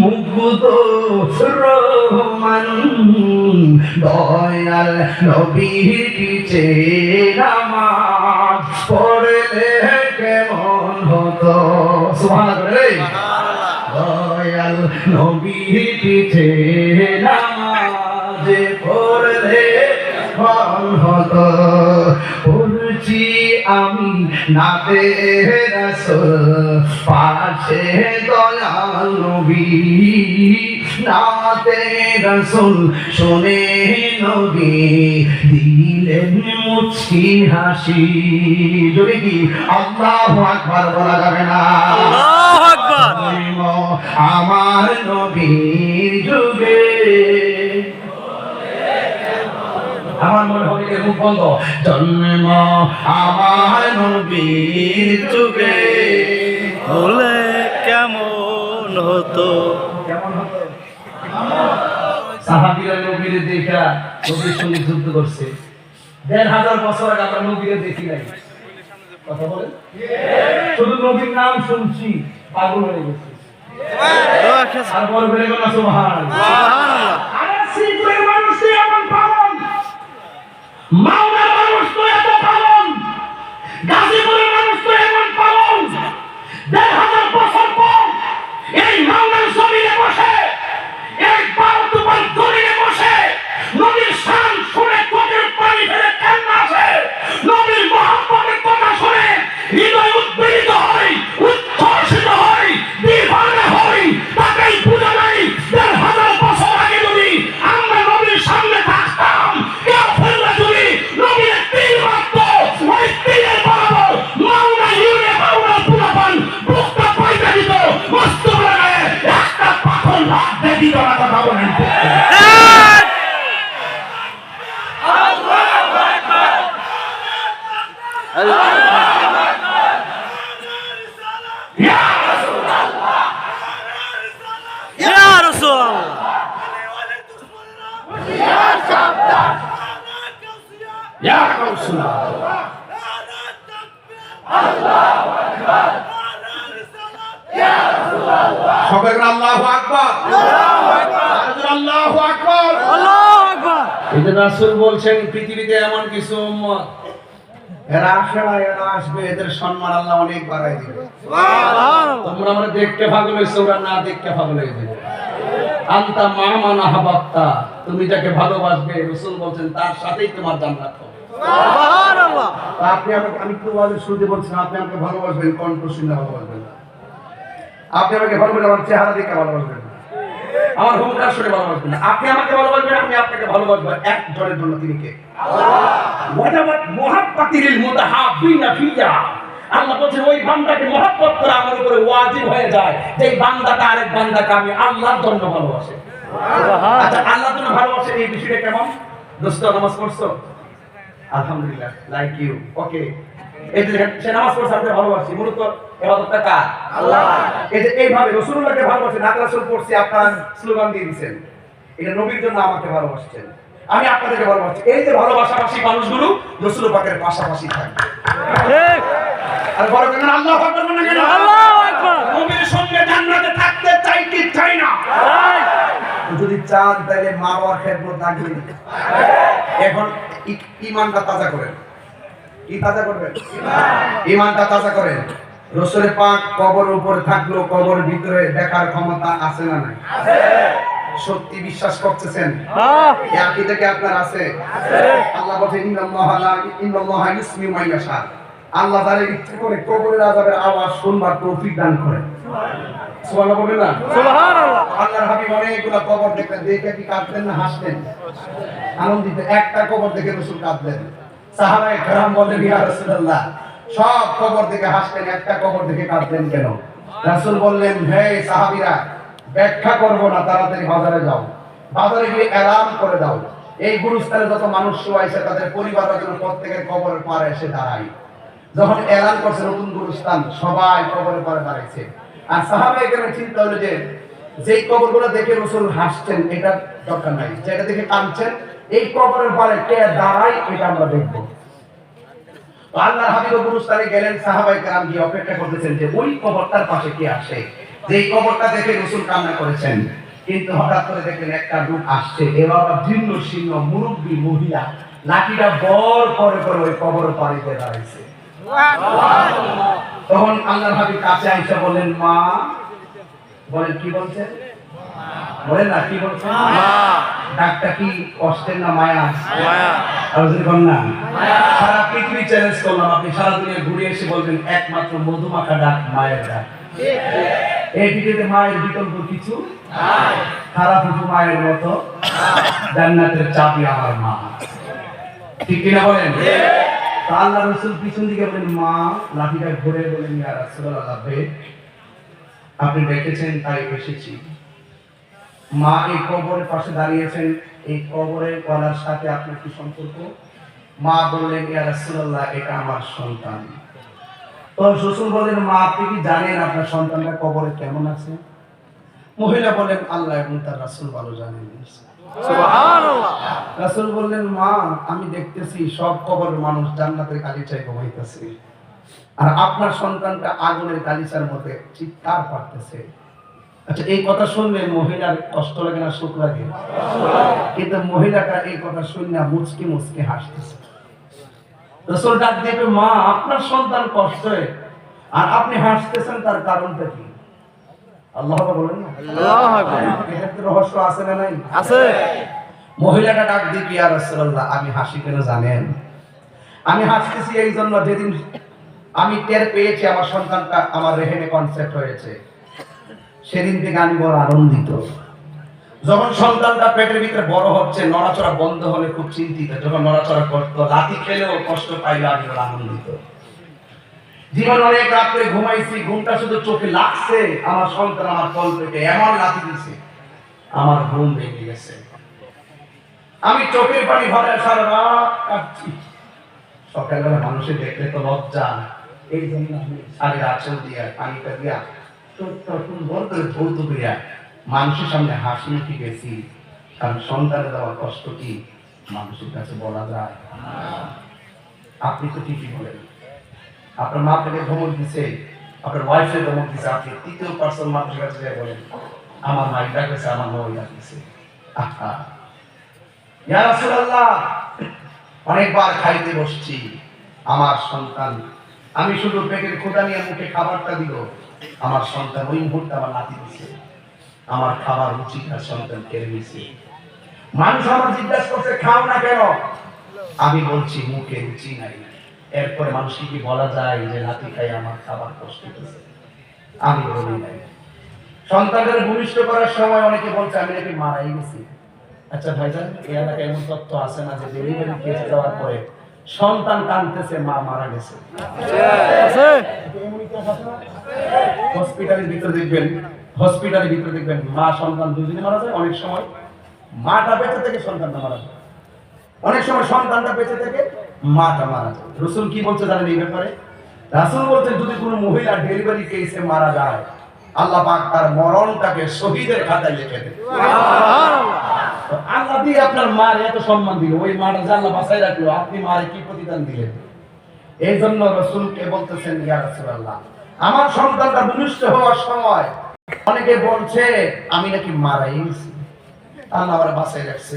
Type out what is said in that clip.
মুগ্ধ রহমান দয়াল নবীর পিছে নামাজ পড়লে কেমন হতো সুবহানাল্লাহ দয়াল নবীর পিছে নামাজ পড়লে কেমন হতো পড়ছি আমি নাতে রাসূল পাশে দয়াল নবী নাতে রাসূল শুনে নবী দিলেন মুচকি হাসি যদি কি আল্লাহু আকবার বলা যাবে না আল্লাহু আকবার আমার নবীর যুগে আমার মনে হয় যে মুখ বন্ধ জন্ম আমার নবীর যুগে হলে কেমন হতো সাহাবীরা নবীর দেখা নবীর সঙ্গে যুদ্ধ করছে ১,৫০০ বছর আগে আমরা নবীরে দেখি নাই কথা বলেন শুধু নবীর নাম শুনছি পাগল হয়ে গেছি আর বড় বেড়ে গেল সুবহানাল্লাহ আরে সিলেটের মানুষ এমন পাগল মাওলার মানুষ তো এত পাগল গাজীপুরের মানুষ তো এমন পাগল ১,৫০০ বছর পর এই মাওলার জমিনে বসে একবার দুবার দড়িয়ে বসে নবীর শান শুনে চোখের পানি ফেলে কান্না আসে নবীর মহব্বতের কথা শুনে হৃদয় উদ্বেলিত হয় উচ্ছ্বসিত হয় দিবানা হয় তাকেই বুঝা নাই ১,৫০০ বছর আগে যদি আমরা নবীর সামনে থাকতাম কেউ ফেললে যদি নবীর তীর মারত ওই তীরের বরাবর মাওলা ইউরে মাওলা পুরাপান বুকটা পাইতে দিত মস্ত লাগায় একটা পাথর লাভ দিয়ে দিত না কথা বলেন রাসূল বলছেন পৃথিবীতে এমন কিছু উম্মত এরা আসে না এরা আসবে এদের সম্মান আল্লাহ অনেক বাড়াই দিবে তোমরা আমরা দেখতে পাগল হইছো ওরা না দেখতে পাগল হয়ে যাবে আনতা মামান আহাবাত্তা তুমি যাকে ভালোবাসবে রাসূল বলছেন তার সাথেই তোমার জান্নাত হবে সুবহানাল্লাহ আপনি আমি একটু ওয়াজে শুরুতে বলছিলাম আপনি আমাকে ভালোবাসবেন কণ্ঠ শুনে ভালোবাসবেন আপনি আমাকে ভালোবাসবেন আমার চেহারা দেখে ভালোবাসবেন আমার হুঙ্কার শুনে ভালোবাসবেন না আপনি আমাকে ভালোবাসবেন আমি আপনাকে ভালোবাসবো একজনের জন্য তিনি কে আল্লাহ ওয়াজাবাত মুহাব্বাতিল মুতাহাব্বিনা ফিয়া আল্লাহ বলেন ওই বান্দাকে মহব্বত করা আমার উপরে ওয়াজিব হয়ে যায় যে বান্দাটা আরেক বান্দাকে আমি আল্লাহর জন্য ভালোবাসে সুবহান আচ্ছা আল্লাহর জন্য ভালোবাসে এই বিষয়টা কেমন দোস্ত নামাজ পড়ছো আলহামদুলিল্লাহ লাইক ইউ ওকে এই যে সে নামাজ পড়ছে আপনি ভালোবাসি মূলত ইবাদতটা কার আল্লাহ এই যে এইভাবে রাসূলুল্লাহকে ভালোবাসেন নাত রাসূল পড়ছি আপনারা স্লোগান দিয়ে দিবেন এটা নবীর জন্য আমাকে ভালোবাসছেন আমি আপনাদেরকে ভালোবাসি এই যে ভালোবাসাবাসী মানুষগুলো রাসূল পাকের পাশাপাশি থাকবে ঠিক আর বড় কেন আল্লাহু আকবার বলেন কেন আল্লাহু আকবার নবীর সঙ্গে জান্নাতে থাকতে চাই কি চাই না যদি চান তাহলে মা বাবার খেদমত না করি এখন ঈমানটা তাজা করেন কি তাজা করবেন ঈমানটা তাজা করেন রাসূল পাক কবরের উপর থাকলো কবর ভিতরে দেখার ক্ষমতা আছে না নাই আছে সত্যি বিশ্বাস করতেছেন এই আকীদা কি আপনার আছে আল্লাহ বলেন ইন্নাল্লাহা ইউসমিউ মান ইয়াশা আল্লাহ যারে ইচ্ছা করে কবরের আযাবের আওয়াজ শুনবার তৌফিক দান করেন সুবহানাল্লাহ বলেন না সুবহানাল্লাহ আল্লাহর হাবিব অনেকগুলো কবর দেখলেন দেখে কি কাঁদলেন না হাসলেন আনন্দিত একটা কবর দেখে রাসূল কাঁদলেন সাহাবায়ে কেরাম বলেন ইয়া রাসূলুল্লাহ সব কবর দেখে হাসলেন একটা কবর দেখে কাঁদলেন কেন রাসূল বললেন হে সাহাবীরা ব্যাখ্যা করব না তাড়াতাড়ি বাজারে যাও বাজারে গিয়ে এলান করে দাও এই গুরুস্থানে যত মানুষ শুয়াইছে তাদের পরিবারের জন্য প্রত্যেকের কবরের পারে এসে দাঁড়ায় যখন এলান করছে নতুন গুরুস্থান সবাই কবরের পারে দাঁড়াইছে আর সাহাবায়ে কেরাম চিন্তা হলো যে যেই কবরগুলো দেখে রাসূল হাসছেন এটা দরকার নাই যেটা দেখে কাঁদছেন এই কবরের পারে কে দাঁড়ায় এটা আমরা দেখব আল্লাহর হাবিব গুরুস্থানে গেলেন সাহাবায়ে কেরাম গিয়ে অপেক্ষা করতেছেন যে ওই কবরটার পাশে কে আসে যে কবরটা দেখে রাসূল কান্না করেছেন, কিন্তু হঠাৎ করে দেখলেন একটা লোক আসছে, এবার জীর্ণ শীর্ণ মুরব্বী মহিলা লাঠিটা বর করে করে ওই কবর পাড়িতে দাঁড়াইছে। তখন আল্লাহর হাবিব কাছে আইসা বললেন, মা। বলেন কি বলছেন? বলেন না কি বলছেন? ডাকটা কি কষ্টের না মায়া? আর যদি বলেন না সারা পৃথিবী চ্যালেঞ্জ করলাম, আপনি সারা দুনিয়া ঘুরে এসে বলবেন একমাত্র মধুমাখা ডাক মায়ের ডাক। এই পৃথিবীতে মায়ের বিকল্প কিছু নাই। খারাপ ফুফু মায়ের মতো, জান্নাতের চাবি আমার মা। ঠিক কিনা বলেন? আল্লাহ রাসূল পিছন দিকে বলেন, মা। লাঠিটা ঘুরে বলেন, ইয়া রাসূলুল্লাহ, আপনি ডেকেছেন তাই এসেছি। মা এই কবরের পাশে দাঁড়িয়েছেন, এই কবরের গলার সাথে আপনার কি সম্পর্ক? মা বললেন, ইয়া রাসূলুল্লাহ, এটা আমার সন্তান। তো রাসূল বলেন, মা আপনি কি জানেন আপনার সন্তানটা কবরে কেমন আছে? মহিলা বলেন, আল্লাহ এবং তার রাসূল ভালো জানেন। সুবহানাল্লাহ। রাসূল বললেন, মা আমি দেখতেছি সব কবরের মানুষ জান্নাতের গালিচায় ঘুমাইতেছে, আর আপনার সন্তানটা আগুনের গালিচার মধ্যে চিৎকার করতেছে। আচ্ছা, এই কথা শুনলে মহিলার কষ্ট লাগে না সুখ লাগে? কিন্তু মহিলাটা এই কথা শুনে মুচকি মুচকি হাসতেছে। রাসূল ডাক দিয়ে, মা আপনার সন্তান কষ্টে আর আপনি হাসতেছেন, তার কারণটা কি? আল্লাহ বলেন না, আল্লাহু আকবার। এটাতে রহস্য আছে না নাই? আছে। মহিলাটা ডাক দিয়ে, ইয়া রাসূলুল্লাহ, আমি হাসি কেন জানেন? আমি হাসতেছি এই জন্য, যেদিন আমি টের পেয়েছি আমার সন্তানটা আমার রেহেনে কনসেপ্ট হয়েছে, সেদিন থেকে আমি বড় আনন্দিত। যখন সন্তানটা পেটের ভিতরে বড় হচ্ছে, নড়াচড়া বন্ধ হলে খুব চিন্তিত, যখন নড়াচড়া করতো, লাথি খেলেও কষ্ট পাইলে আমি বড় আনন্দিত। জীবন অনেক রাত্রে ঘুমাইছি, ঘুমটা শুধু চোখে লাগছে, আমার সন্তান আমার কোল থেকে এমন লাথি দিছে, আমার ঘুম ভেঙে গেছে। আমি চোখের পানি ভরে সারা রাত কাঁদছি। সকালবেলা মানুষের দেখলে তো লজ্জা, এই জন্য আমি শাড়ির আঁচল দিয়া পানিটা দিয়া সুন্দর করে ধৌত করিয়া মানুষের সামনে হাসি মুখে গেছি, কারণ সন্তানের দেওয়ার কষ্ট কি মানুষের কাছে বলা যায়? আপনি তো ঠিকই বলেন, আপনার মা থেকে ধমক দিছে, আপনার ওয়াইফের ধমক দিছে, আপনি তৃতীয় পার্সন মানুষের কাছে বলেন আমার মা ডাকছে, আমার মা ডাকছে। আহা, ইয়া রাসূলুল্লাহ, অনেকবার খাইতে বসছি, আমার সন্তান, আমি শুধু পেটের ক্ষুধা নিয়ে মুখে খাবারটা দিল, আমার সন্তান ওই মুহূর্তে আমার লাথি দিছে, আমার খাবার রুচিটা সন্তান কেড়ে নিছে। মানুষ আমার জিজ্ঞাসা করছে খাও না কেন? আমি বলছি মুখে রুচি নাই। এরপরে মানুষকে কি বলা যায় যে লাথি খাই আমার খাবার কষ্ট হচ্ছে? আমি বলি নাই। সন্তানদের ভূমিষ্ঠ করার সময় অনেকে বলছে আমি নাকি মারাই গেছি। আচ্ছা ভাইজান, এই এলাকায় এমন তথ্য আছে না যে ডেলিভারি কেসে যাওয়ার পরে সন্তান কাঁদতেছে মা মারা গেছে? হসপিটালের ভিতরে দেখবেন মা সন্তান দুজনে মারা যায়। অনেক সময় মাটা বেঁচে থেকে সন্তানটা মারা যায়, অনেক সময় সন্তানটা বেঁচে থেকে মাটা মারা যায়। রাসূল কি বলছে জানেন এই ব্যাপারে? রাসূল বলছেন যদি কোনো মহিলা ডেলিভারি কেসে মারা যায়, আল্লাহ পাক তার মরণটাকে শহীদের খাতায় লিখে দেন। আল্লাহ দিয়ে আপনার মার এত সম্মান দিল, ওই মাটা যে আল্লাহ বাঁচাই রাখলো, আপনি মারে কি প্রতিদান দিলেন? এই জন্য রাসূলকে বলতেছেন, ইয়া রাসূলুল্লাহ, আমার সন্তানটা ভূমিষ্ঠ হওয়ার সময় অনেকে বলছে আমি নাকি মারাই গেছি, আল্লাহ আমার বাঁচাই রাখছে।